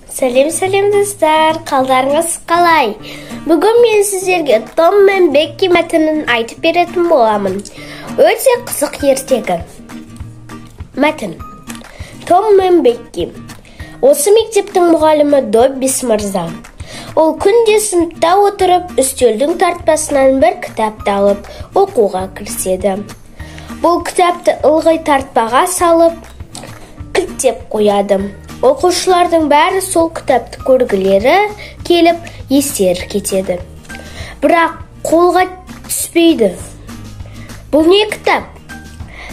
Сәлем достар, қалдарыңыз қалай? Бүгін мен сіздерге Том мен Бекки мәтінін айтып беретін боламын. Өте қызық ертегі. Мәтін. Том мен Бекки. Осы мектептің мұғалімі Доббис мырза. Ол күнде сыныпта отырып, үстелдің тартпасынан бір кітапты алып, оқуға кіріседі. Бұл кітапты ылғи тартпаға салып, кілттеп қояды. Оқушылардың бәрі сол кітапты көргілері келіп естері кетеді. Бірақ қолға түспейді. Бұл не кітап?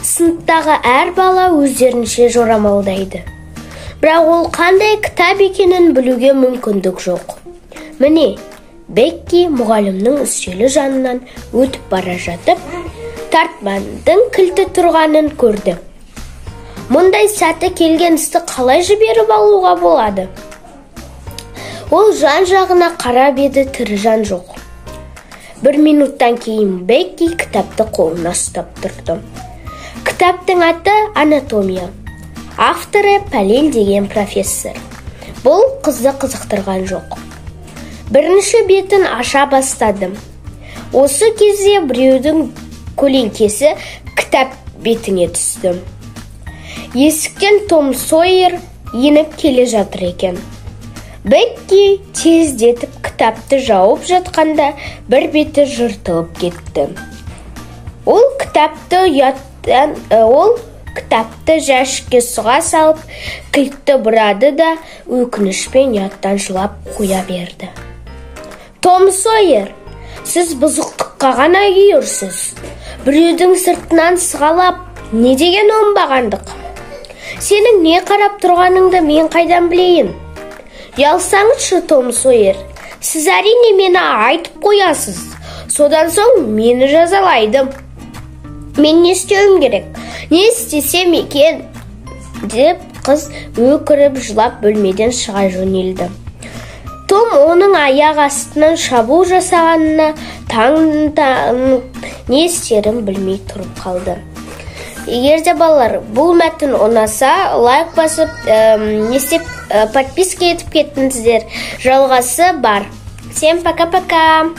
Сыныптағы әр бала өздерінше жорамалдайды. Бірақ ол қандай кітап екенін білуге мүмкіндік жоқ. Міне, Бекки мұғалімнің үстелі жанынан өтіп бара жатып, тартпаның кілті тұрғанын көрді. Мұндай сәті келген істі қалай жіберіп алуға болады? Ол жан-жағына қарап еді, тірі жан жоқ. Бір минуттан кейін Бекки кітапты қолына ұстап тұрды. Кітаптың аты «Анатомия». Авторы Пәлен деген профессор. Бұл қызды қызықтырған жоқ. Бірінші бетін аша бастадым. Осы кезде біреудің көлеңкесі кітап бетіне түсті. Есіктен Том Сойер еніп келе жатыр екен. Бекки тездетіп кітапты жауып жатқанда бір беті жыртылып кетті. Ол кітапты жәшікке сұға салып, кілтті бұрады да өкінішпен ұяттан жылап қоя берді. Том Сойер, сіз бұзықтыққа ғана үйірсіз. Біреудің сыртынан сығалап, не деген оңбағандық? Сенің не қарап тұрғаныңды мен қайдан білейін? Ұялсаңызшы, Том Сойер, сіз әрине мені айтып қоясыз. Содан соң мені жазалайды. Мен не істеуім керек? Не істесем екен? Деп қыз өкіріп жылап бөлмеден шыға жөнелді. Том оның аяқ астынан шабуыл жасағанына не істерін білмей тұрып қалды. Егер де балалар бұл мәтін ұнаса, лайк басып, подписка етіп кеттіңіздер. Жалғасы бар. Всем пока-пока.